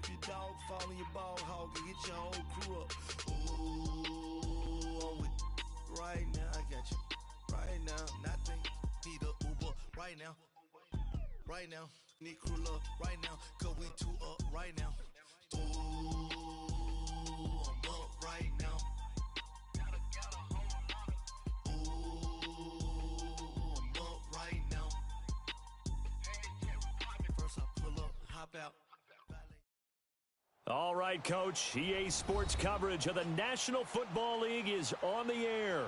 If your dog fall in your ball hog and get your whole crew up. Ooh, I'm with right now. I got you right now. Nothing. Need a Uber right now. Right now. Need crew love right now. Cause we two up right now. Ooh, I'm up right now. Ooh, I'm up right now. First I pull up, hop out. All right, Coach. EA Sports coverage of the National Football League is on the air.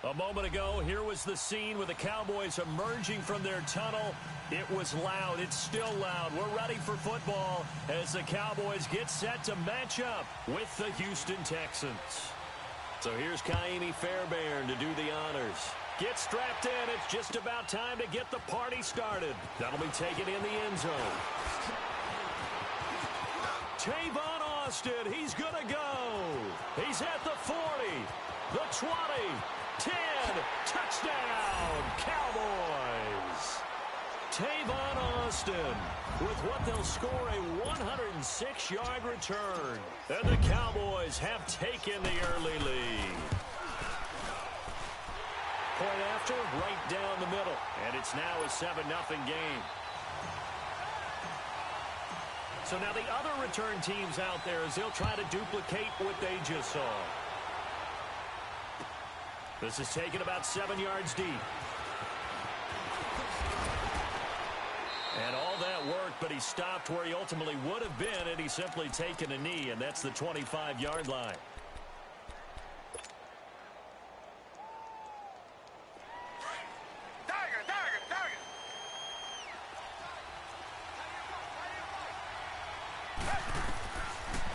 A moment ago, here was the scene with the Cowboys emerging from their tunnel. It was loud. It's still loud. We're ready for football as the Cowboys get set to match up with the Houston Texans. So here's Kaimi Fairbairn to do the honors. Get strapped in. It's just about time to get the party started. That'll be taken in the end zone. Tavon Austin, he's going to go. He's at the 40, the 20, 10, touchdown, Cowboys. Tavon Austin with what they'll score a 106-yard return. And the Cowboys have taken the early lead. Point after, right down the middle. And it's now a 7-0 game. So now the other return teams out there as they'll try to duplicate what they just saw. This is taken about 7 yards deep. And all that work, but he stopped where he ultimately would have been had he simply taken a knee, and that's the 25-yard line.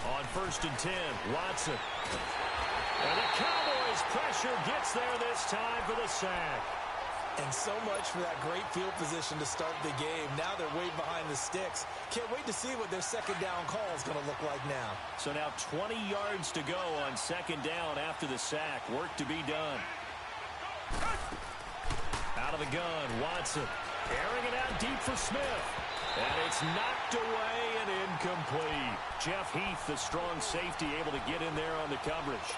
On 1st and 10, Watson. And the Cowboys' pressure gets there this time for the sack. And so much for that great field position to start the game. Now they're way behind the sticks. Can't wait to see what their second down call is going to look like now. So now 20 yards to go on second down after the sack. Work to be done. Out of the gun, Watson. Airing it out deep for Smith. And it's knocked away and incomplete. Jeff Heath, the strong safety, able to get in there on the coverage.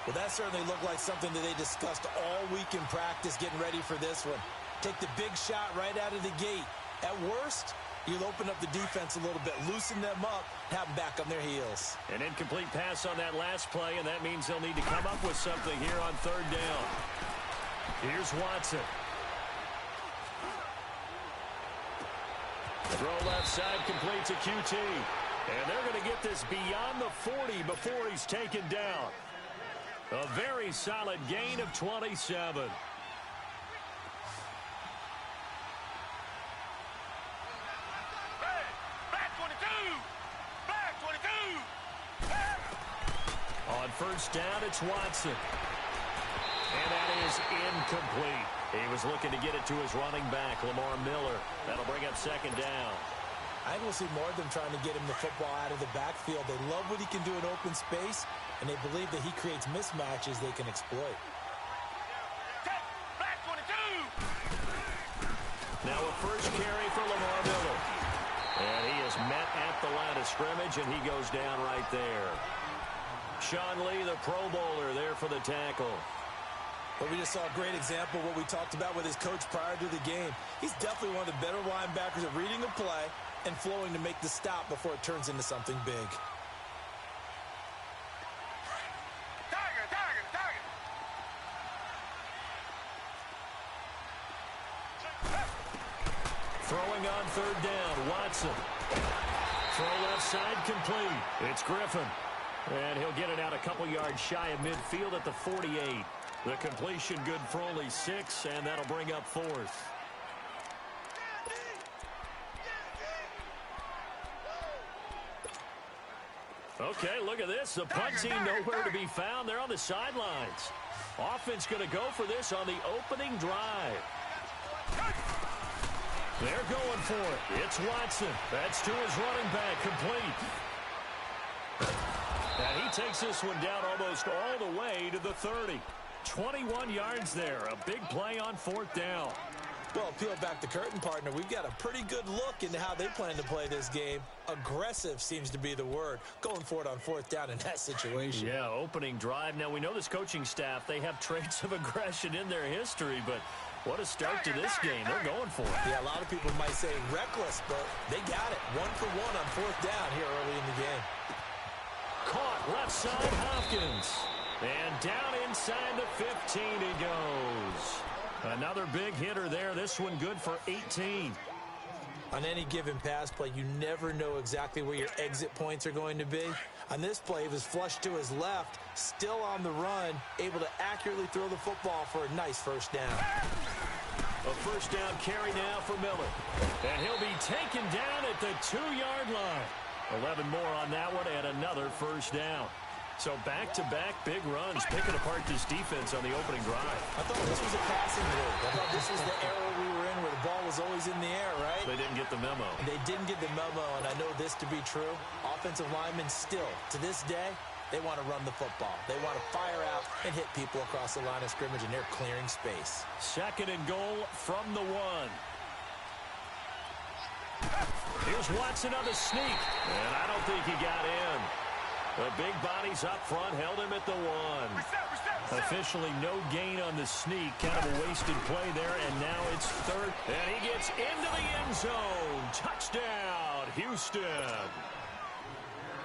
Well, that certainly looked like something that they discussed all week in practice getting ready for this one. Take the big shot right out of the gate. At worst, you'll open up the defense a little bit, loosen them up, have them back on their heels. An incomplete pass on that last play, and that means they'll need to come up with something here on third down. Here's Watson. Throw left side, complete to QT. And they're going to get this beyond the 40 before he's taken down. A very solid gain of 27. Back 22! Back 22! On first down, it's Watson. And that is incomplete. He was looking to get it to his running back, Lamar Miller. That'll bring up second down. I will see more of them trying to get him the football out of the backfield. They love what he can do in open space, and they believe that he creates mismatches they can exploit. Back 22! Now a first carry for Lamar Miller. And he is met at the line of scrimmage, and he goes down right there. Sean Lee, the Pro Bowler, there for the tackle. But we just saw a great example of what we talked about with his coach prior to the game. He's definitely one of the better linebackers at reading a play and flowing to make the stop before it turns into something big. Target! Throwing on third down, Watson. Throw left side complete. It's Griffin. And he'll get it out a couple yards shy of midfield at the 48. The completion good for only 6, and that'll bring up fourth. Okay, look at this. The punt team nowhere to be found. They're on the sidelines. Offense going to go for this on the opening drive. They're going for it. It's Watson. That's to his running back, complete. And he takes this one down almost all the way to the 30. 21 yards there. A big play on fourth down. Well, peel back the curtain, partner. We've got a pretty good look into how they plan to play this game. Aggressive seems to be the word. Going for it on fourth down in that situation. Yeah, opening drive. Now, we know this coaching staff, they have traits of aggression in their history, but what a start to this game. They're going for it. Yeah, a lot of people might say reckless, but they got it. 1 for 1 on fourth down here early in the game. Caught left side, Hopkins. And down inside the 15 he goes. Another big hitter there. This one good for 18. On any given pass play, you never know exactly where your exit points are going to be. On this play, he was flushed to his left, still on the run, able to accurately throw the football for a nice first down. A first down carry now for Miller. And he'll be taken down at the 2-yard line. 11 more on that one and another first down. So back-to-back big runs, picking apart this defense on the opening drive. I thought this was a passing league. I thought this was the era we were in where the ball was always in the air, right? They didn't get the memo. They didn't get the memo, and I know this to be true. Offensive linemen still, to this day, they want to run the football. They want to fire out and hit people across the line of scrimmage, and they're clearing space. Second and goal from the 1. Here's Watson on the sneak, and I don't think he got in. The big bodies up front held him at the 1. Officially no gain on the sneak. Kind of a wasted play there, and now it's third. And he gets into the end zone. Touchdown, Houston.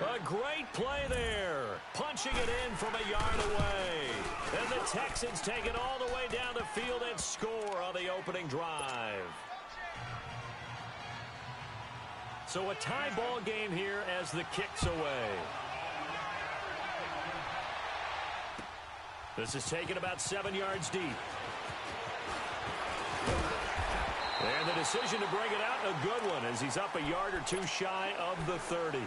A great play there. Punching it in from a yard away. And the Texans take it all the way down the field and score on the opening drive. So a tie ball game here as the kick's away. This is taken about 7 yards deep. And the decision to bring it out, a good one, as he's up a yard or two shy of the 30.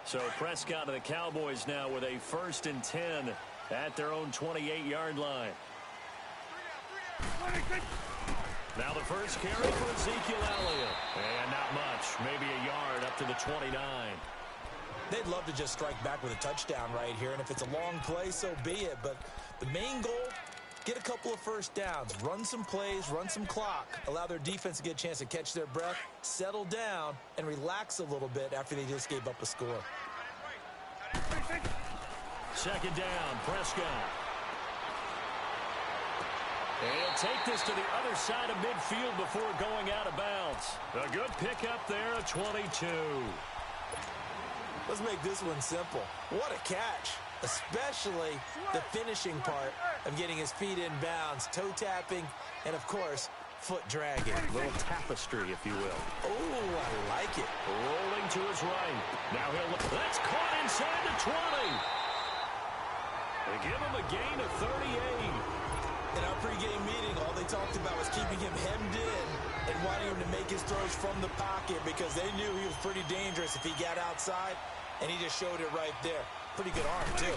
So Prescott and the Cowboys now with a 1st and 10 at their own 28-yard line. Now the first carry for Ezekiel Elliott. And not much. Maybe a yard up to the 29. They'd love to just strike back with a touchdown right here. And if it's a long play, so be it. But the main goal, get a couple of first downs. Run some plays, run some clock. Allow their defense to get a chance to catch their breath, settle down, and relax a little bit after they just gave up a score. Second down, Prescott. And he'll take this to the other side of midfield before going out of bounds. A good pickup there, a 22. Let's make this one simple. What a catch, especially the finishing part of getting his feet in bounds, toe tapping, and, of course, foot dragging. A little tapestry, if you will. Oh, I like it. Rolling to his right. Now he'll look. That's caught inside the 20. They give him a gain of 38. In our pregame meeting, all they talked about was keeping him hemmed in and wanting him to make his throws from the pocket because they knew he was pretty dangerous if he got outside, and he just showed it right there. Pretty good arm, too.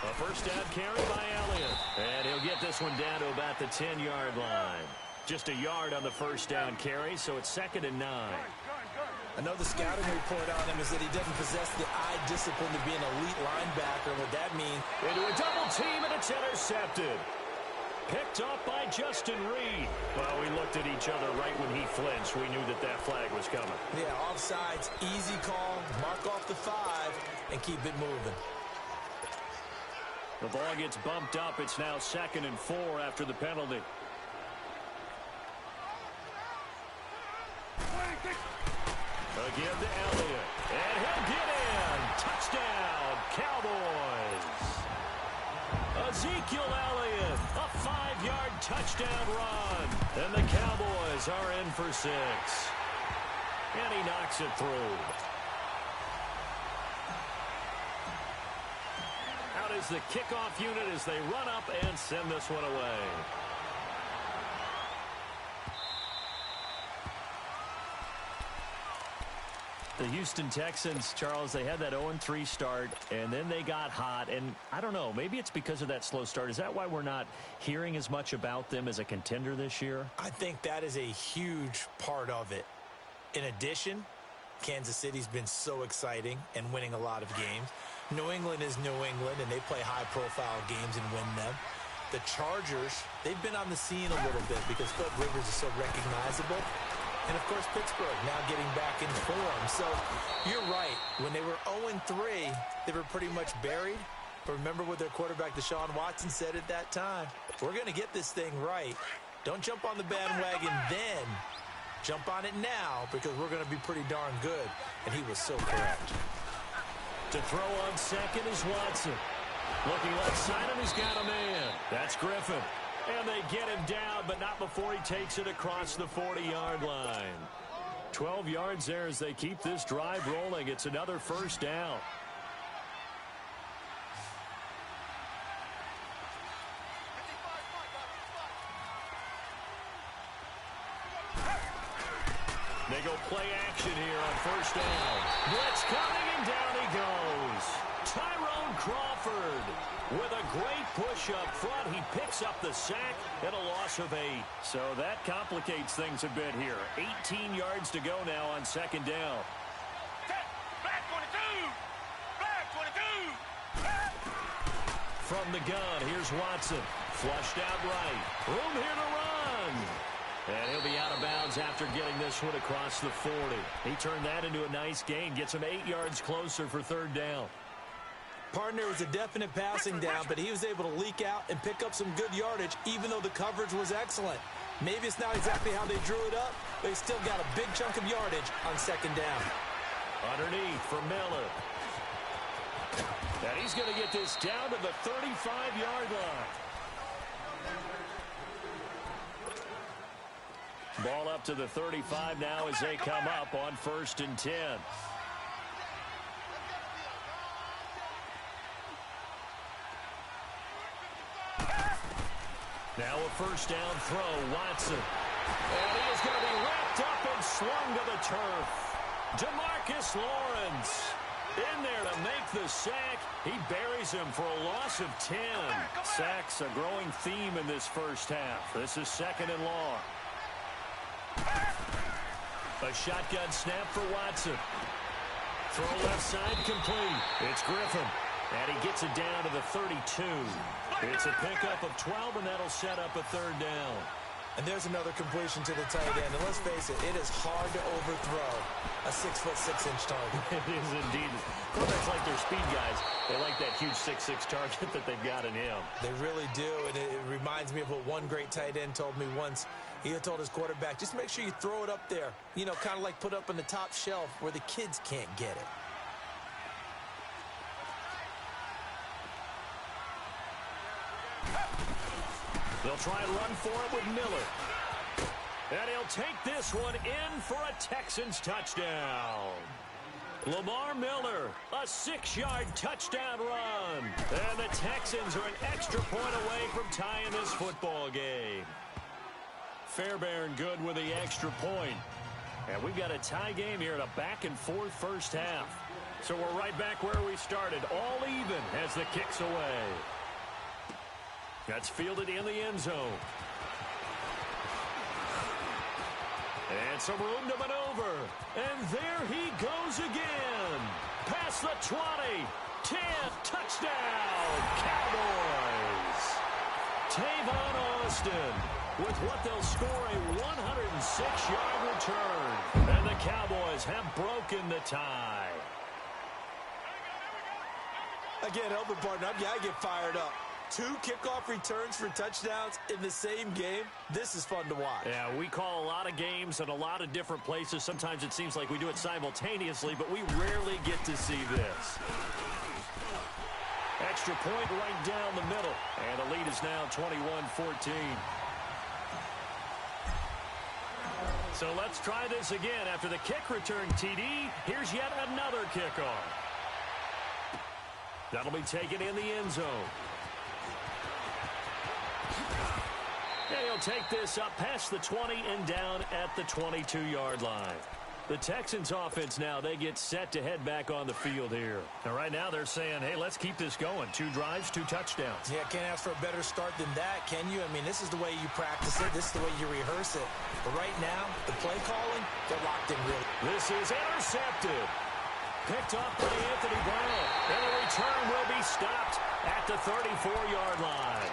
A first down carry by Elliott. And he'll get this one down to about the 10-yard line. Just a yard on the first down carry, so it's 2nd and 9. I know the scouting report on him is that he doesn't possess the eye discipline to be an elite linebacker. What that means? Into a double team, and it's intercepted. Picked off by Justin Reed. Well, we looked at each other right when he flinched. We knew that that flag was coming. Yeah, offsides, easy call, mark off the 5, and keep it moving. The ball gets bumped up. It's now 2nd and 4 after the penalty. Again to Elliott. And he'll get in. Touchdown, Cowboys. Ezekiel Elliott, a 5-yard touchdown run. And the Cowboys are in for 6. And he knocks it through. Out is the kickoff unit as they run up and send this one away. The Houston Texans, Charles, they had that 0-3 start, and then they got hot. And I don't know, maybe it's because of that slow start. Is that why we're not hearing as much about them as a contender this year? I think that is a huge part of it. In addition, Kansas City's been so exciting and winning a lot of games. New England is New England, and they play high-profile games and win them. The Chargers, they've been on the scene a little bit because Philip Rivers is so recognizable. And, of course, Pittsburgh now getting back in form. So you're right. When they were 0-3, they were pretty much buried. But remember what their quarterback, Deshaun Watson, said at that time. We're going to get this thing right. Don't jump on the bandwagon then. Jump on it now because we're going to be pretty darn good. And he was so correct. To throw on second is Watson. Looking left side, and he's got a man. That's Griffin. And they get him down, but not before he takes it across the 40-yard line. 12 yards there as they keep this drive rolling. It's another first down. They go play action here on first down. Blitz coming, and down he goes. Tyrone Crawford with a great push up front. He picks up the sack and a loss of 8. So that complicates things a bit here. 18 yards to go now on second down. Black 22! Black 22! From the gun, here's Watson. Flushed out right. Room here to run. And he'll be out of bounds after getting this one across the 40. He turned that into a nice gain. Gets him 8 yards closer for third down. Partner was a definite passing down, but he was able to leak out and pick up some good yardage, even though the coverage was excellent. Maybe it's not exactly how they drew it up, but he still got a big chunk of yardage on second down. Underneath for Miller. And he's going to get this down to the 35-yard line. Ball up to the 35 now as they come up on 1st and 10. Now a first down throw, Watson. And he is going to be wrapped up and slung to the turf. DeMarcus Lawrence in there to make the sack. He buries him for a loss of 10. Sacks a growing theme in this first half. This is second and long. A shotgun snap for Watson. Throw left side complete. It's Griffin. And he gets it down to the 32. It's a pickup of 12, and that'll set up a third down. And there's another completion to the tight end. And let's face it, it is hard to overthrow a 6'6" target. It is indeed. Quarterbacks like their speed guys. They like that huge 6'6" target that they've got in him. They really do, and it reminds me of what one great tight end told me once. He had told his quarterback, just make sure you throw it up there. You know, kind of like put up on the top shelf where the kids can't get it. They'll try and run for it with Miller. And he'll take this one in for a Texans touchdown. Lamar Miller, a 6-yard touchdown run. And the Texans are an extra point away from tying this football game. Fairbairn good with the extra point. And we've got a tie game here in a back-and-forth first half. So we're right back where we started, all even as the kick's away. That's fielded in the end zone. And some room to maneuver. And there he goes again. Past the 20. 10. Touchdown. Cowboys. Tavon Austin with what they'll score a 106-yard return. And the Cowboys have broken the tie. Again, help it, partner. I get fired up. 2 kickoff returns for touchdowns in the same game. This is fun to watch. Yeah, we call a lot of games in a lot of different places. Sometimes it seems like we do it simultaneously, but we rarely get to see this. Extra point right down the middle. And the lead is now 21-14. So let's try this again. After the kick return, TD, here's yet another kickoff. That'll be taken in the end zone. And he'll take this up past the 20 and down at the 22-yard line. The Texans offense now, they get set to head back on the field here. And right now they're saying, hey, let's keep this going. 2 drives, 2 touchdowns. Yeah, can't ask for a better start than that, can you? I mean, this is the way you practice it. This is the way you rehearse it. But right now, the play calling, they're locked in really. This is intercepted. Picked up by Anthony Brown. And the return will be stopped at the 34-yard line.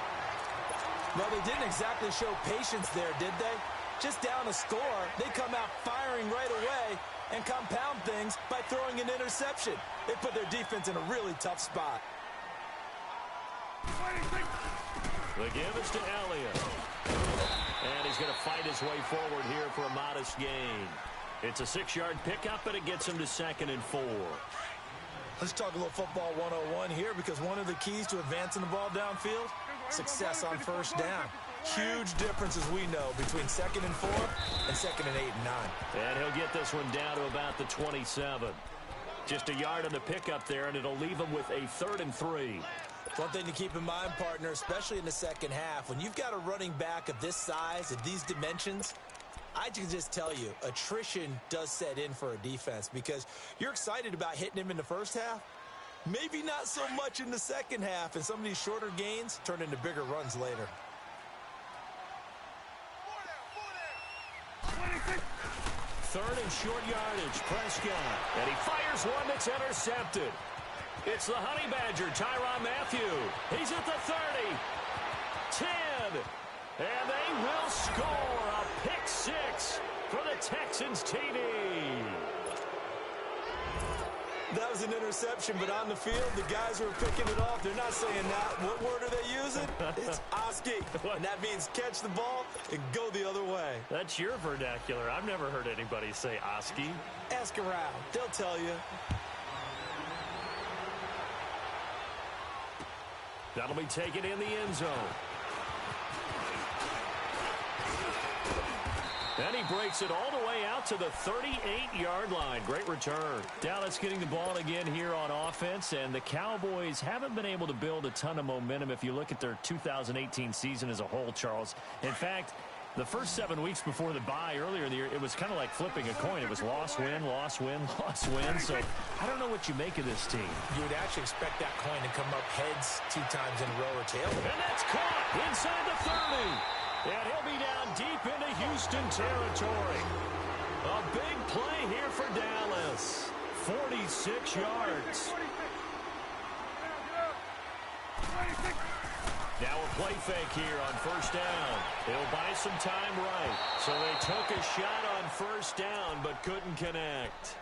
Well, they didn't exactly show patience there, did they? Just down a score, they come out firing right away and compound things by throwing an interception. They put their defense in a really tough spot. The give is to Elliott. And he's going to fight his way forward here for a modest gain. It's a 6-yard pickup, and it gets him to 2nd and 4. Let's talk a little football 101 here, because one of the keys to advancing the ball downfield, success on first down. Huge difference, as we know, between 2nd and 4 and 2nd and 8 and 9. And he'll get this one down to about the 27. Just a yard on the pickup there, and it'll leave him with a 3rd and 3. One thing to keep in mind, partner, especially in the second half, when you've got a running back of this size, of these dimensions, I can just tell you, attrition does set in for a defense, because you're excited about hitting him in the first half. Maybe not so much in the second half, and some of these shorter gains turn into bigger runs later. 3rd and short yardage, Prescott. And he fires one that's intercepted. It's the Honey Badger, Tyrann Mathieu. He's at the 30, 10, and they will score a pick 6 for the Texans TD. That was an interception, but on the field, the guys who are picking it off, they're not saying that. What word are they using? It's Oski, and that means catch the ball and go the other way. That's your vernacular. I've never heard anybody say Oski. Ask around. They'll tell you. That'll be taken in the end zone. And he breaks it all the way out to the 38-yard line. Great return. Dallas getting the ball again here on offense, and the Cowboys haven't been able to build a ton of momentum if you look at their 2018 season as a whole, Charles. In fact, the first 7 weeks before the bye earlier in the year, it was kind of like flipping a coin. It was loss, win, loss, win, loss, win. So I don't know what you make of this team. You would actually expect that coin to come up heads 2 times in a row or tails. And that's caught inside the 30. And he'll be down deep into Houston territory. A big play here for Dallas. 46 yards. Now a play fake here on first down. He'll buy some time right. So they took a shot on first down but couldn't connect.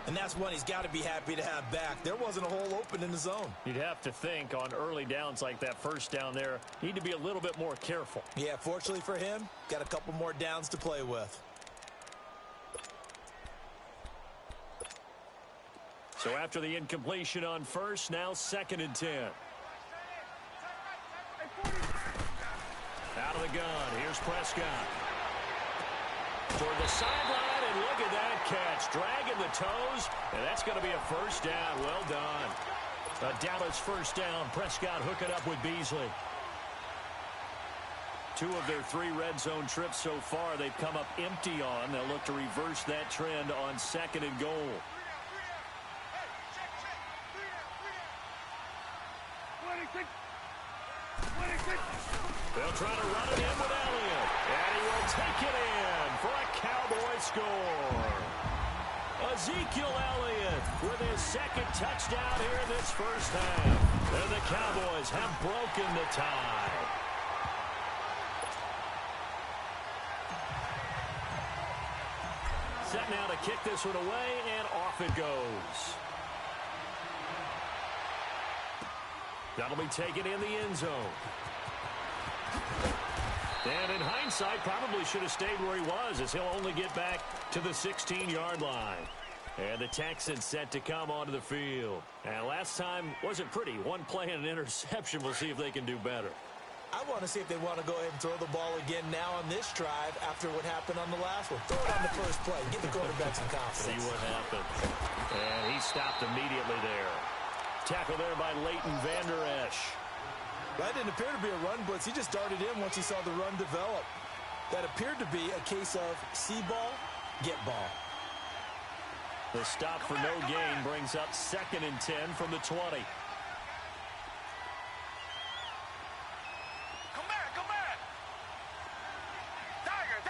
And that's one he's got to be happy to have back. There wasn't a hole open in the zone. You'd have to think on early downs like that first down there, need to be a little bit more careful. Yeah, fortunately for him, got a couple more downs to play with. So after the incompletion on first, now 2nd and 10. Out of the gun, here's Prescott. Toward the sideline, and look at that catch. Dragging the toes, and that's going to be a first down. Well done. A Dallas first down. Prescott hooking up with Beasley. 2 of their 3 red zone trips so far, they've come up empty on. They'll look to reverse that trend on 2nd and goal. They'll try to run it in with Elliott. And he will take it in for a Cowboy score. Ezekiel Elliott with his 2nd touchdown here in this first half. And the Cowboys have broken the tie. Set now to kick this one away, and off it goes. That'll be taken in the end zone. And in hindsight, probably should have stayed where he was, as he'll only get back to the 16-yard line. And the Texans set to come onto the field. And last time wasn't pretty. 1 play and an interception. We'll see if they can do better. I want to see if they want to go ahead and throw the ball again now on this drive after what happened on the last one. Throw it on the first play. Give the quarterback some confidence. See what happens. And he stopped immediately there. Tackle there by Leighton Vander Esch. That didn't appear to be a run blitz. He just darted in once he saw the run develop. That appeared to be a case of see ball, get ball. The stop for no gain brings up 2nd and 10 from the 20. Come back, come back. Tiger.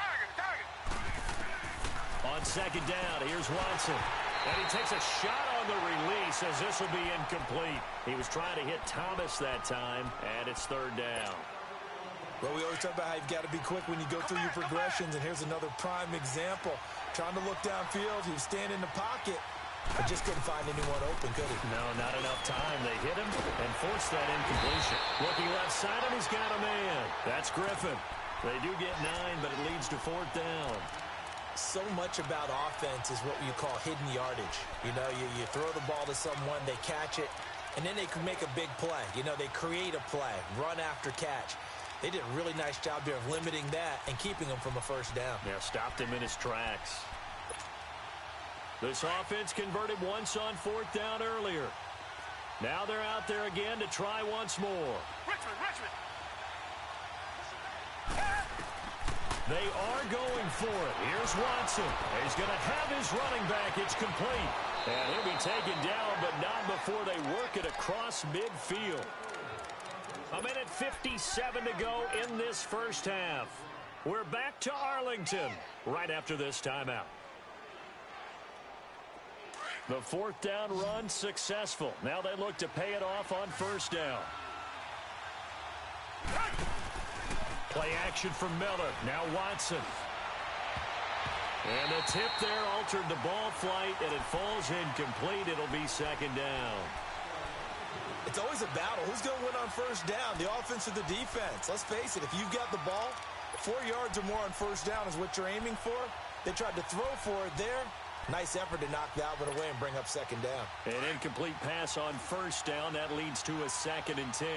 On 2nd down, here's Watson. And he takes a shot on the release as this will be incomplete. He was trying to hit Thomas that time, and it's 3rd down. Well, we always talk about how you've got to be quick when you go through your progressions, and here's another prime example. Trying to look downfield, he was standing in the pocket, but just couldn't find anyone open, could he? No, not enough time. They hit him and forced that incompletion. Looking left side, and he's got a man. That's Griffin. They do get 9, but it leads to 4th down. So much about offense is what you call hidden yardage. You know, you throw the ball to someone, they catch it, and then they can make a big play. You know, they create a play, run after catch. They did a really nice job there of limiting that and keeping him from a 1st down. Yeah, stopped him in his tracks. This offense converted once on 4th down earlier. Now they're out there again to try once more. Richmond. They are going for it. Here's Watson. He's going to have his running back. It's complete. And he'll be taken down, but not before they work it across midfield. 1:57 to go in this first half. We're back to Arlington right after this timeout. The 4th down run successful. Now they look to pay it off on 1st down. Play action from Miller. Now Watson. And the tip there altered the ball flight, and it falls incomplete. It'll be 2nd down. It's always a battle. Who's going to win on 1st down, the offense or the defense? Let's face it, if you've got the ball, 4 yards or more on 1st down is what you're aiming for. They tried to throw for it there. Nice effort to knock that one away and bring up 2nd down. An incomplete pass on 1st down. That leads to a 2nd and 10.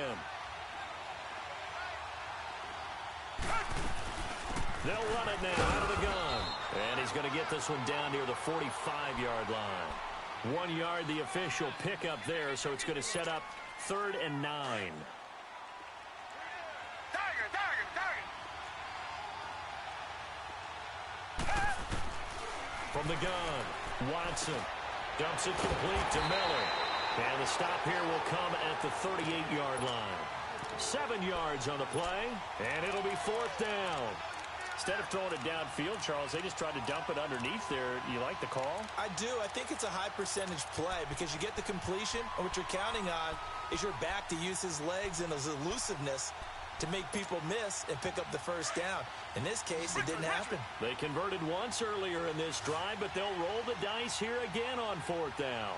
They'll run it now out of the gun. And he's going to get this one down near the 45-yard line. 1 yard, the official pickup there, so it's going to set up 3rd and 9. Tiger. From the gun, Watson dumps it complete to Miller. And the stop here will come at the 38-yard line. 7 yards on the play, and it'll be 4th down. Instead of throwing it downfield, Charles, they just tried to dump it underneath there. You like the call? I do. I think it's a high-percentage play because you get the completion, and what you're counting on is your back to use his legs and his elusiveness to make people miss and pick up the 1st down. In this case, it didn't happen. They converted once earlier in this drive, but they'll roll the dice here again on 4th down.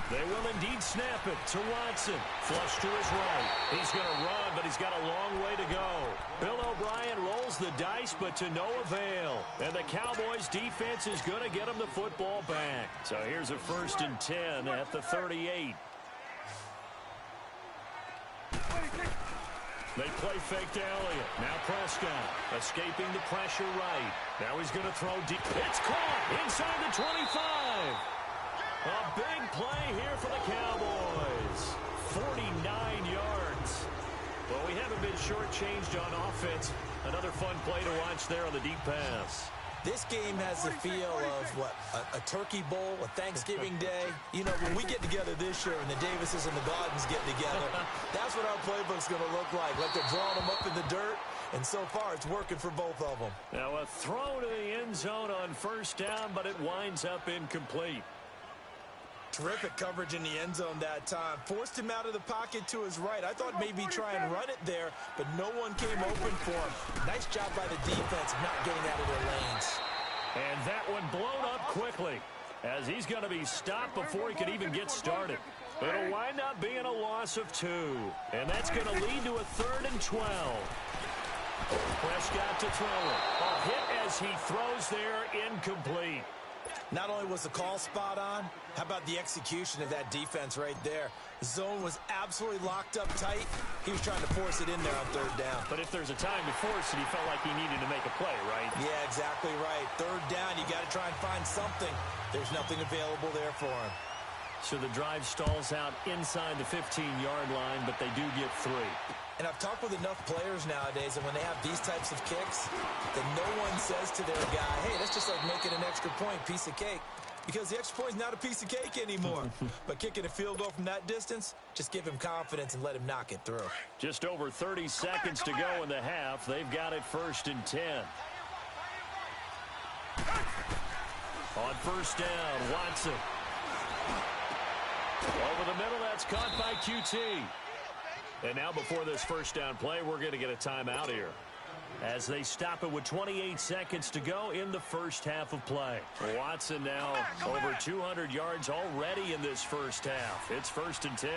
They will indeed snap it to Watson. Flush to his right. He's going to run, but he's got a long way to go. Bill O'Brien rolls the dice, but to no avail. And the Cowboys' defense is going to get him the football back. So here's a 1st and 10 at the 38. They play fake to Elliott. Now Prescott escaping the pressure right. Now he's going to throw deep. It's caught inside the 25. A big play here for the Cowboys. 49 yards. Well, we haven't been shortchanged on offense. Another fun play to watch there on the deep pass. This game has the feel of, what, a turkey bowl, a Thanksgiving day. You know, when we get together this year and the Davises and the Gardens get together, that's what our playbook's going to look like they're drawing them up in the dirt, and so far it's working for both of them. Now a throw to the end zone on 1st down, but it winds up incomplete. Terrific coverage in the end zone that time. Forced him out of the pocket to his right. I thought maybe try and run it there, but no one came open for him. Nice job by the defense of not getting out of their lanes. And that one blown up quickly as he's going to be stopped before he could even get started. It'll wind up being a loss of 2. And that's going to lead to a 3rd and 12. Prescott to throw it. A hit as he throws there, incomplete. Not only was the call spot on, how about the execution of that defense right there? The zone was absolutely locked up tight. He was trying to force it in there on 3rd down. But if there's a time to force it, he felt like he needed to make a play, right? Yeah, exactly right. 3rd down, you got to try and find something. There's nothing available there for him. So the drive stalls out inside the 15-yard line, but they do get 3. And I've talked with enough players nowadays, and when they have these types of kicks, that no one says to their guy, hey, that's just like making an extra point, piece of cake. Because the extra point is not a piece of cake anymore. But kicking a field goal from that distance, just give him confidence and let him knock it through. Just over 30 seconds to go in the half. They've got it 1st and 10. On 1st down, Watson. Over the middle, that's caught by QT. And now before this 1st down play, we're going to get a timeout here, as they stop it with 28 seconds to go in the 1st half of play. Watson now over 200 yards already in this 1st half. It's 1st and 10.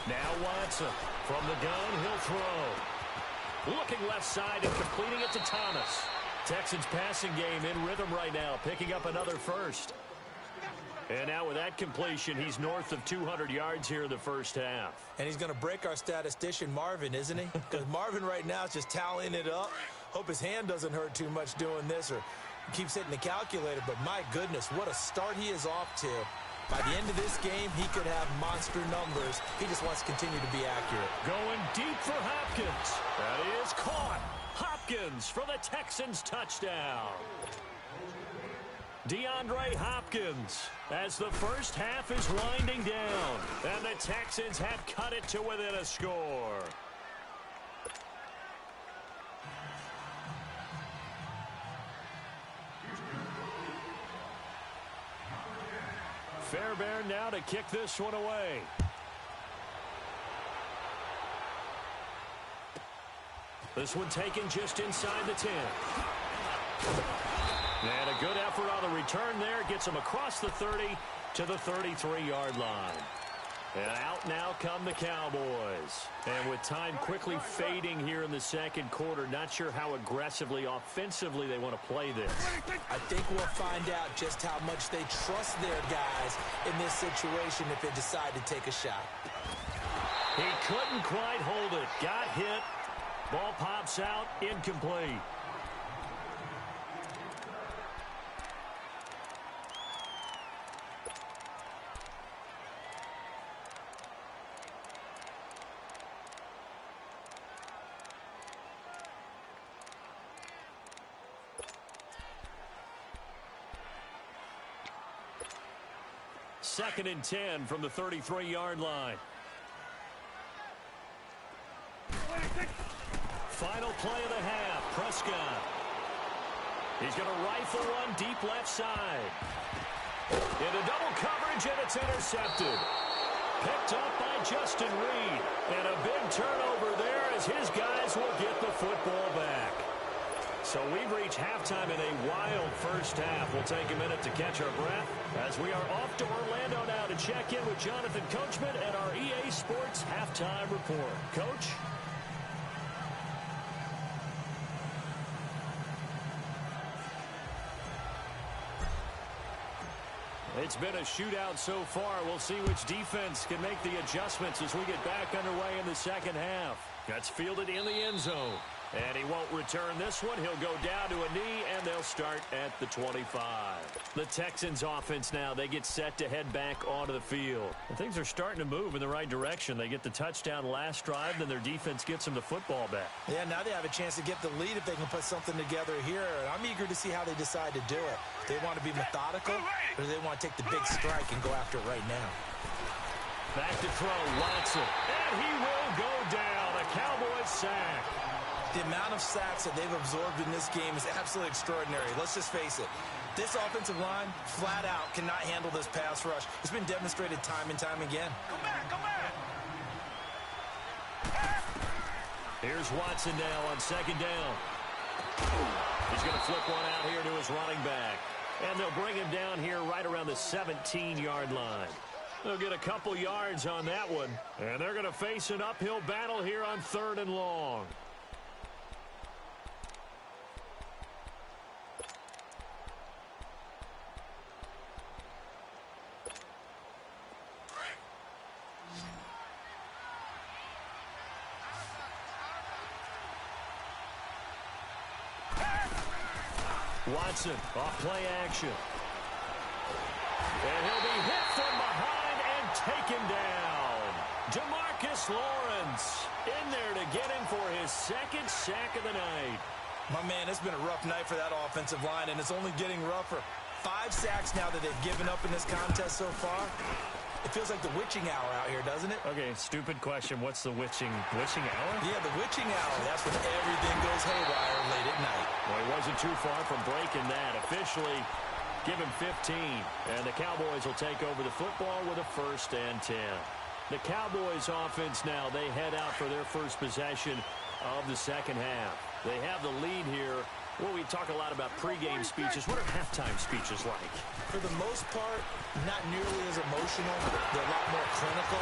Now Watson from the gun, he'll throw. Looking left side and completing it to Thomas. Texans passing game in rhythm right now, picking up another 1st. And now with that completion, he's north of 200 yards here in the 1st half. And he's going to break our statistician Marvin, isn't he? Because Marvin right now is just tallying it up. Hope his hand doesn't hurt too much doing this, or keeps hitting the calculator. But my goodness, what a start he is off to. By the end of this game, he could have monster numbers. He just wants to continue to be accurate. Going deep for Hopkins. That is caught. Hopkins for the Texans touchdown. DeAndre Hopkins as the 1st half is winding down. And the Texans have cut it to within a score. Fairbairn now to kick this one away. This one taken just inside the 10. And a good effort on the return there. Gets him across the 30 to the 33-yard line. And out now come the Cowboys. And with time quickly fading here in the 2nd quarter, not sure how aggressively, offensively they want to play this. I think we'll find out just how much they trust their guys in this situation if they decide to take a shot. He couldn't quite hold it. Got hit. Ball pops out. Incomplete. Second and 10 from the 33-yard line. Final play of the half. Prescott. He's going to rifle one deep left side. Into double coverage, and it's intercepted. Picked up by Justin Reed. And a big turnover there as his guys will get the football back. So we've reached halftime in a wild 1st half. We'll take a minute to catch our breath as we are off to Orlando now to check in with Jonathan Coachman and our EA Sports Halftime Report. Coach? It's been a shootout so far. We'll see which defense can make the adjustments as we get back underway in the 2nd half. That's fielded in the end zone. And he won't return this one. He'll go down to a knee, and they'll start at the 25. The Texans offense now, they get set to head back onto the field. And things are starting to move in the right direction. They get the touchdown last drive, then their defense gets them the football back. Yeah, now they have a chance to get the lead if they can put something together here. And I'm eager to see how they decide to do it. Do they want to be methodical, or do they want to take the big strike and go after it right now? Back to throw, Watson. And he will go down. A Cowboys sack. The amount of sacks that they've absorbed in this game is absolutely extraordinary. Let's just face it. This offensive line, flat out, cannot handle this pass rush. It's been demonstrated time and time again. Come back. Here's Watson now on 2nd down. He's going to flip one out here to his running back. And they'll bring him down here right around the 17-yard line. They'll get a couple yards on that one. And they're going to face an uphill battle here on 3rd and long. Watson off play action. And he'll be hit from behind and taken down. DeMarcus Lawrence in there to get him for his second sack of the night. My man, it's been a rough night for that offensive line, and it's only getting rougher. 5 sacks now that they've given up in this contest so far. It feels like the witching hour out here, doesn't it? Okay, stupid question. What's the witching hour? Yeah, the witching hour. That's when everything goes haywire late at night. Well, he wasn't too far from breaking that. Officially, give him 15. And the Cowboys will take over the football with a 1st and 10. The Cowboys offense now, they head out for their first possession of the second half. They have the lead here. Well, we talk a lot about pregame speeches. What are halftime speeches like? For the most part, not nearly as emotional. They're a lot more clinical.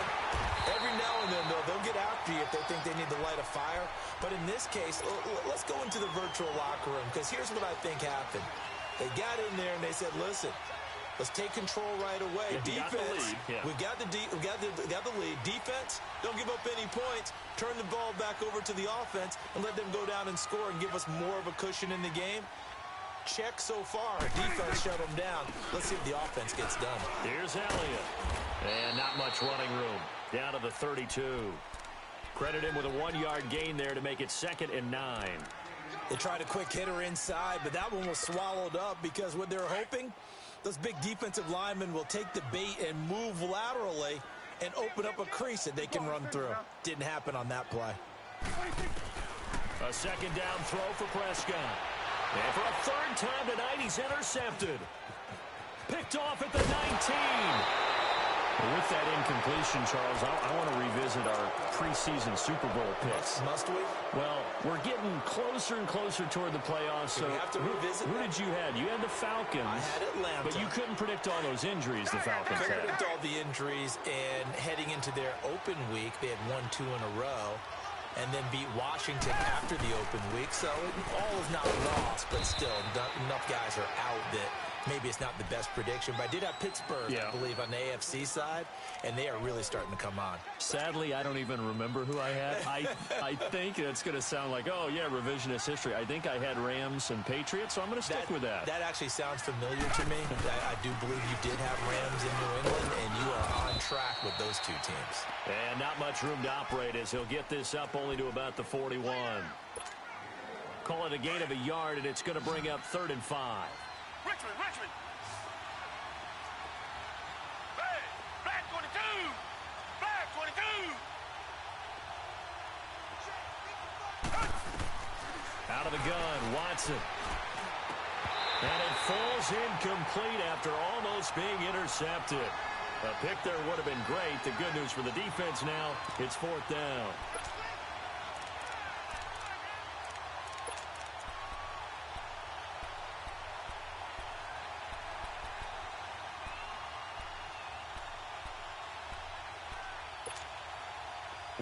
Every now and then, though, they'll get after you if they think they need to light a fire. But in this case, let's go into the virtual locker room, because here's what I think happened. They got in there and they said, listen, let's take control right away. Yeah, Defense, we got the lead. Defense, don't give up any points. Turn the ball back over to the offense and let them go down and score and give us more of a cushion in the game. Check so far. Defense shut them down. Let's see if the offense gets done. Here's Elliott. And not much running room. Down to the 32. Credit him with a 1-yard gain there to make it 2nd and 9. They tried a quick hitter inside, but that one was swallowed up because what they're hoping, those big defensive linemen will take the bait and move laterally and open up a crease that they can run through. Didn't happen on that play. A 2nd down throw for Prescott. And for a 3rd time tonight, he's intercepted. Picked off at the 19. With that incompletion, Charles, I want to revisit our preseason Super Bowl picks. Must we? Well, we're getting closer and closer toward the playoffs. So we have to revisit who did you have? You had the Falcons. I had Atlanta. But you couldn't predict all those injuries the Falcons had. Couldn't predict all the injuries, and heading into their open week, they had 1-2 in a row, and then beat Washington after the open week. So all is not lost, but still, enough guys are out that maybe it's not the best prediction. But I did have Pittsburgh, I believe, on the AFC side, and they are really starting to come on. Sadly, I don't even remember who I had. I think it's going to sound like, oh, yeah, revisionist history. I think I had Rams and Patriots, so I'm going to stick with that. That actually sounds familiar to me. I do believe you did have Rams in New England, and you are on track with those two teams. And not much room to operate as he'll get this up only to about the 41. Call it a gain of a yard, and it's going to bring up 3rd and 5. Richmond. Hey, black 22. Black 22. Out of the gun, Watson. And it falls incomplete after almost being intercepted. A pick there would have been great. The good news for the defense now, it's 4th down.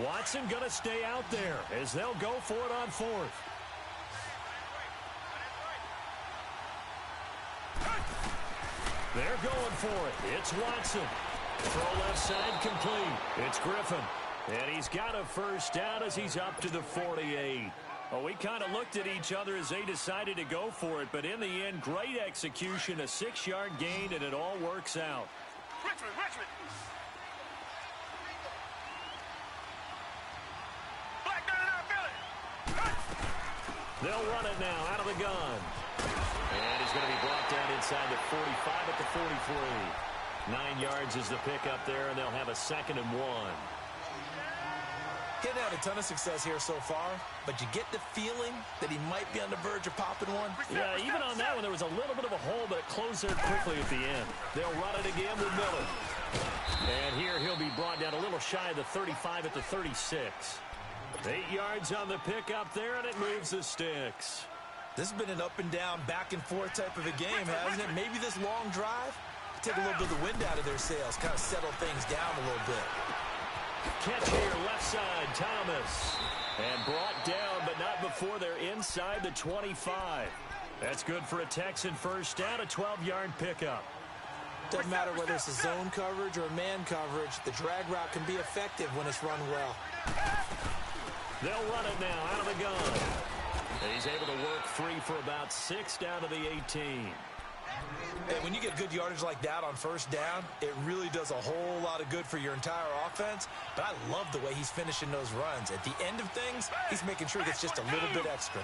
Watson going to stay out there as they'll go for it on 4th. They're going for it. It's Watson. Throw left side complete. It's Griffin. And he's got a 1st down as he's up to the 48. Well, we kind of looked at each other as they decided to go for it. But in the end, great execution, a 6-yard gain, and it all works out. Richmond. They'll run it now out of the gun. And he's going to be brought down inside the 45 at the 43. 9 yards is the pickup there, and they'll have a 2nd and 1. Getting had a ton of success here so far, but you get the feeling that he might be on the verge of popping one. Yeah, even on that one, there was a little bit of a hole, but it closed there quickly at the end. They'll run it again with Miller. And here he'll be brought down a little shy of the 35 at the 36. 8 yards on the pickup there, and it moves the sticks. This has been an up and down, back and forth type of a game, hasn't it? Maybe this long drive take a little bit of the wind out of their sails, kind of settle things down a little bit. Catch here, left side, Thomas. And brought down, but not before they're inside the 25. That's good for a Texan 1st down, a 12-yard pickup. Doesn't matter whether it's a zone coverage or a man coverage, the drag route can be effective when it's run well. They'll run it now out of the gun. And he's able to work free for about 6 down to the 18. And when you get good yardage like that on first down, it really does a whole lot of good for your entire offense. But I love the way he's finishing those runs. At the end of things, he's making sure he gets just a little bit extra.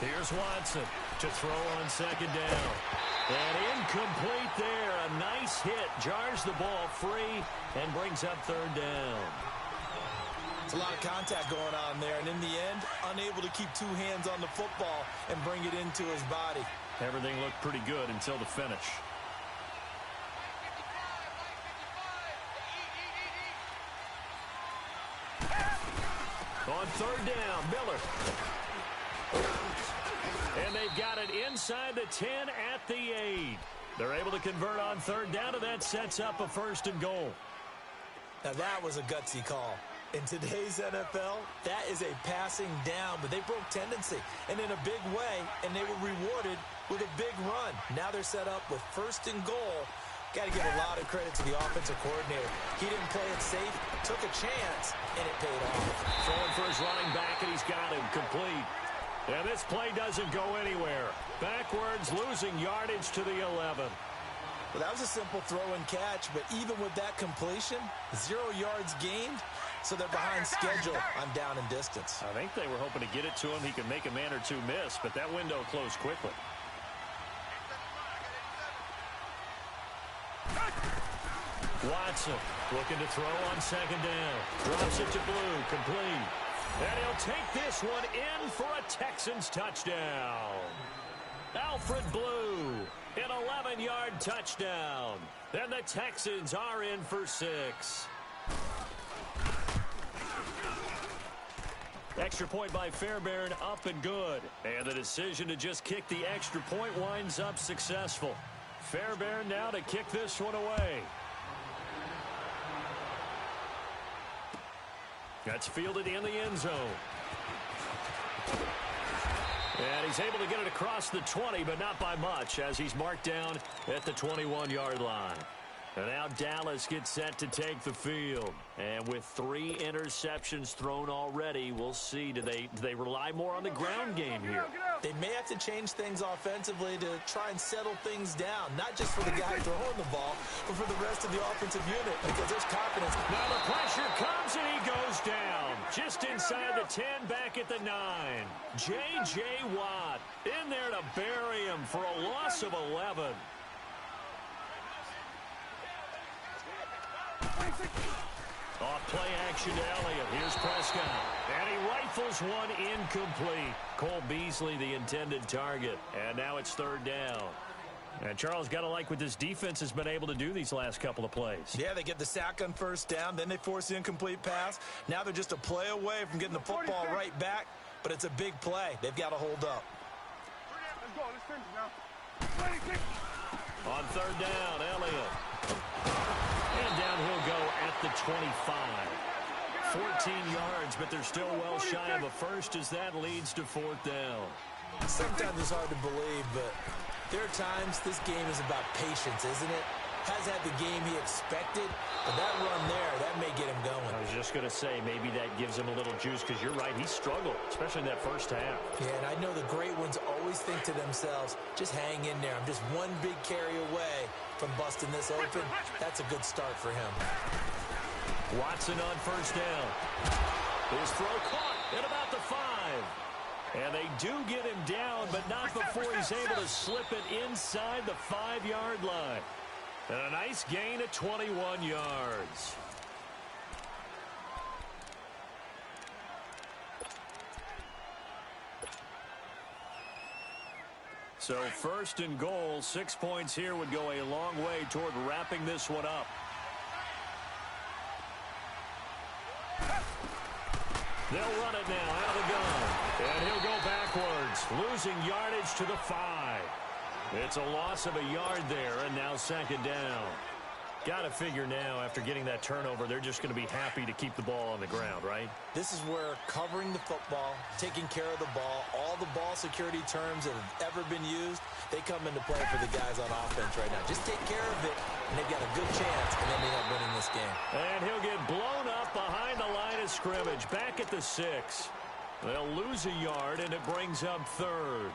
Here's Watson to throw on second down. And incomplete there. A nice hit. Jars the ball free and brings up third down. It's a lot of contact going on there. And in the end, unable to keep two hands on the football and bring it into his body. Everything looked pretty good until the finish. On third down, Miller. And they've got it inside the 10 at the 8. They're able to convert on third down, and that sets up a 1st and goal. Now that was a gutsy call. In today's NFL, that is a passing down, but they broke tendency and in a big way, and they were rewarded with a big run. Now they're set up with 1st and goal. Got to give a lot of credit to the offensive coordinator. He didn't play it safe, took a chance, and it paid off. Throwing for his running back, and he's got him complete. And this play doesn't go anywhere. Backwards, losing yardage to the 11. Well, that was a simple throw and catch, but even with that completion, 0 yards gained, so they're behind schedule on down and distance. I think they were hoping to get it to him. He could make a man or two miss, but that window closed quickly. Watson looking to throw on second down. Drops it to Blue, complete. And he'll take this one in for a Texans touchdown. Alfred Blue, an 11-yard touchdown. And the Texans are in for 6. Extra point by Fairbairn, up and good. And the decision to just kick the extra point winds up successful. Fairbairn now to kick this one away. That's fielded in the end zone. And he's able to get it across the 20, but not by much, as he's marked down at the 21-yard line. And now Dallas gets set to take the field. And with 3 interceptions thrown already, we'll see. Do they rely more on the ground game here? They may have to change things offensively to try and settle things down. Not just for the guy throwing the ball, but for the rest of the offensive unit, because there's confidence. Now the pressure comes and he goes down. Just inside the 10, back at the 9. J.J. Watt in there to bury him for a loss of 11. Off play action to Elliott. Here's Prescott. And he rifles one incomplete. Cole Beasley, the intended target. And now it's third down. And Charles, got to like what this defense has been able to do these last couple of plays. Yeah, they get the sack on first down. Then they force the incomplete pass. Now they're just a play away from getting the football right back. But it's a big play. They've got to hold up. Let's go. Let's finish now. On third down, Elliott. And down he'll go at the 25. 14 yards, but they're still well shy of a first as that leads to fourth down. Sometimes it's hard to believe, but there are times this game is about patience, isn't it? Has had the game he expected, but that run there, that may get him going. I was just going to say, maybe that gives him a little juice, because you're right, he struggled, especially in that first half. Yeah, and I know the great ones always think to themselves, just hang in there. I'm just one big carry away from busting this open. That's a good start for him. Watson on first down. His throw caught at about the 5. And they do get him down, but not before he's able to slip it inside the 5-yard line. And a nice gain of 21 yards. So first and goal, 6 points here would go a long way toward wrapping this one up. They'll run it now out of the gun. And he'll go backwards, losing yardage to the 5. It's a loss of a yard there, and now second down. Got to figure now, after getting that turnover, they're just going to be happy to keep the ball on the ground, right? This is where covering the football, taking care of the ball, all the ball security terms that have ever been used, they come into play for the guys on offense right now. Just take care of it, and they've got a good chance, and then they end up winning this game. And he'll get blown up behind the line of scrimmage, back at the 6. They'll lose a yard, and it brings up third.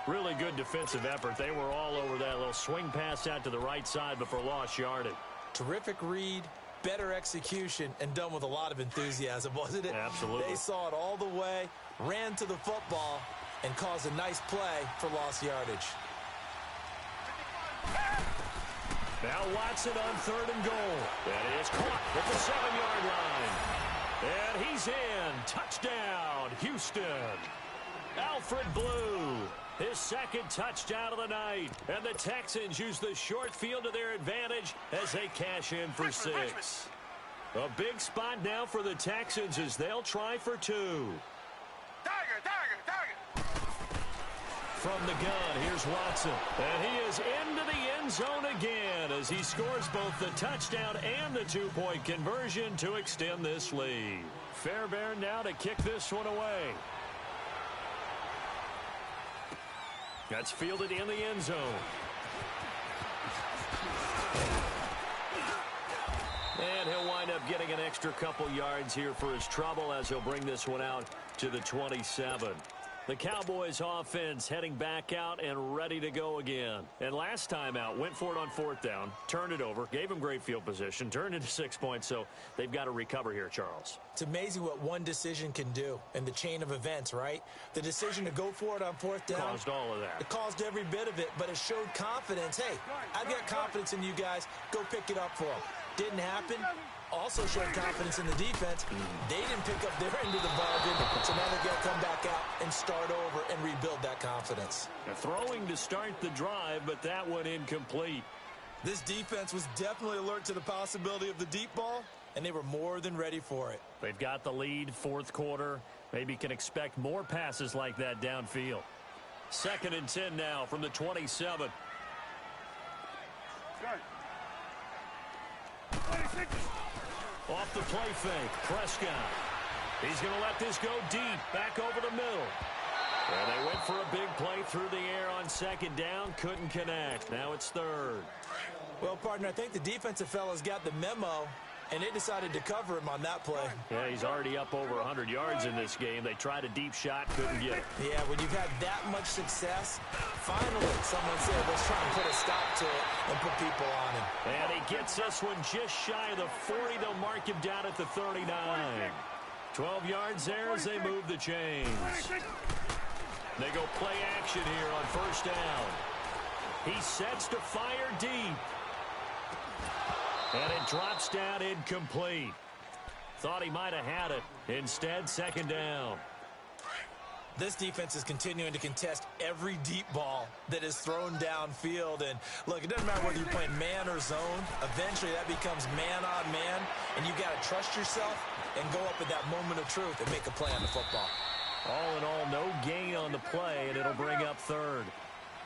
Really good defensive effort. They were all over that little swing pass out to the right side before lost yardage. Terrific read, better execution, and done with a lot of enthusiasm, wasn't it? Absolutely. They saw it all the way, ran to the football, and caused a nice play for lost yardage. Now Watson on 3rd and goal. That is caught at the 7-yard line. And he's in. Touchdown, Houston. Alfred Blue, his 2nd touchdown of the night. And the Texans use the short field to their advantage as they cash in for 6. A big spot now for the Texans as they'll try for 2. From the gun, here's Watson. And he is into the end zone again as he scores both the touchdown and the 2-point conversion to extend this lead. Fairbairn now to kick this one away. That's fielded in the end zone. And he'll wind up getting an extra couple yards here for his trouble as he'll bring this one out to the 27. The Cowboys offense heading back out and ready to go again. And last time out, went for it on 4th down, turned it over, gave him great field position, turned into 6 points, so they've got to recover here, Charles. It's amazing what one decision can do in the chain of events, right? The decision to go for it on 4th down. Caused all of that. It caused every bit of it, but it showed confidence. Hey, I've got confidence in you guys. Go pick it up for them. Didn't happen. Also showed confidence in the defense. They didn't pick up their end of the bargain, so now they've got to come back out and start over and rebuild that confidence. Throwing to start the drive, but that one incomplete. This defense was definitely alert to the possibility of the deep ball, and they were more than ready for it. They've got the lead, 4th quarter. Maybe can expect more passes like that downfield. 2nd and 10 now from the 27. Off the play fake, Prescott. He's going to let this go deep, back over the middle. And they went for a big play through the air on 2nd down, couldn't connect. Now it's 3rd. Well, partner, I think the defensive fellas got the memo, and they decided to cover him on that play. Yeah, he's already up over 100 yards in this game. They tried a deep shot, couldn't get it. Yeah, when you've had that much success, finally someone said, let's try and put a stop to it and put people on him. And he gets this one just shy of the 40. They'll mark him down at the 39. 12 yards there as they move the chains. They go play action here on 1st down. He sets to fire deep. And it drops down incomplete. Thought he might have had it. Instead, 2nd down. This defense is continuing to contest every deep ball that is thrown downfield. And, look, it doesn't matter whether you're playing man or zone. Eventually, that becomes man on man. And you've got to trust yourself and go up at that moment of truth and make a play on the football. All in all, no gain on the play, and it'll bring up 3rd.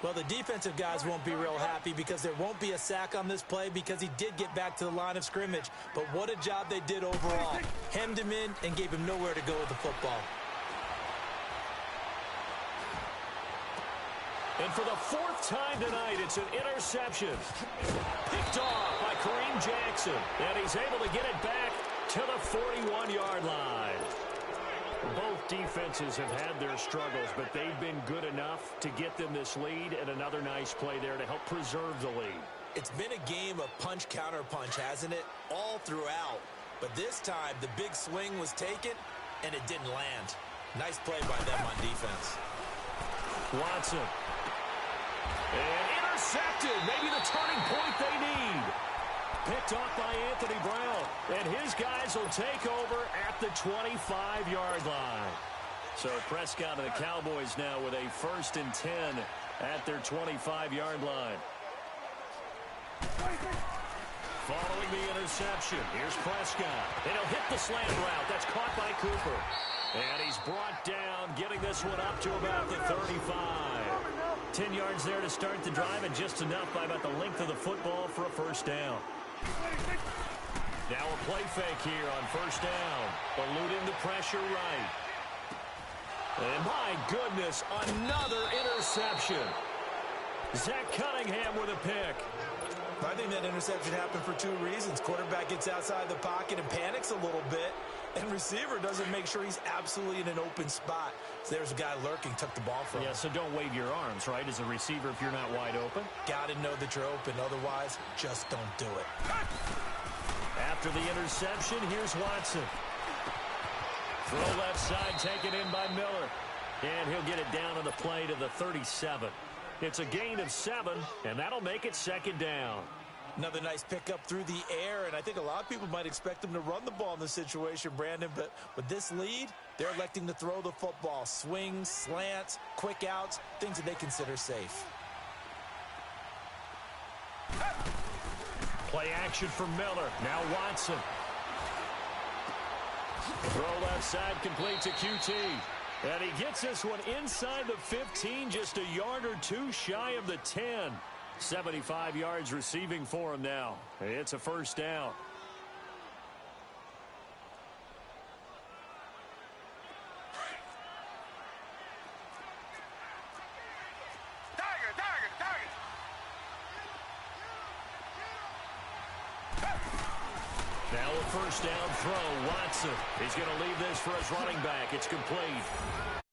Well, the defensive guys won't be real happy because there won't be a sack on this play because he did get back to the line of scrimmage. But what a job they did overall. Hemmed him in and gave him nowhere to go with the football. And for the 4th time tonight, it's an interception. Picked off by Kareem Jackson. And he's able to get it back to the 41-yard line. Both defenses have had their struggles, but they've been good enough to get them this lead, and another nice play there to help preserve the lead. It's been a game of punch-counter-punch, hasn't it? All throughout. But this time, the big swing was taken, and it didn't land. Nice play by them on defense. Watson. And intercepted. Maybe the turning point they need. Picked off by Anthony Brown. And his guys will take over at the 25-yard line. So Prescott and the Cowboys now with a 1st and 10 at their 25-yard line. Following the interception, here's Prescott. And he'll hit the slant route. That's caught by Cooper. And he's brought down, getting this one up to about the 35. 10 yards there to start the drive, and just enough by about the length of the football for a 1st down. Now a play fake here on 1st down. Eluding the pressure right. And my goodness, another interception. Zach Cunningham with a pick. I think that interception happened for 2 reasons. Quarterback gets outside the pocket and panics a little bit. And receiver doesn't make sure he's absolutely in an open spot. So there's a guy lurking, took the ball from him. Yeah, so don't wave your arms, right, as a receiver if you're not wide open. Got to know that you're open. Otherwise, just don't do it. After the interception, here's Watson. Throw left side, taken in by Miller. And he'll get it down on the play to the 37. It's a gain of 7, and that'll make it second down. Another nice pickup through the air, and I think a lot of people might expect them to run the ball in this situation, Brandon, but with this lead, they're electing to throw the football. Swings, slants, quick outs, things that they consider safe. Play action for Miller. Now Watson. Throw left side, complete to QT. And he gets this one inside the 15, just a yard or two shy of the 10. 75 yards receiving for him now. It's a first down. Now a first down throw. Watson. He's going to leave this for his running back. It's complete.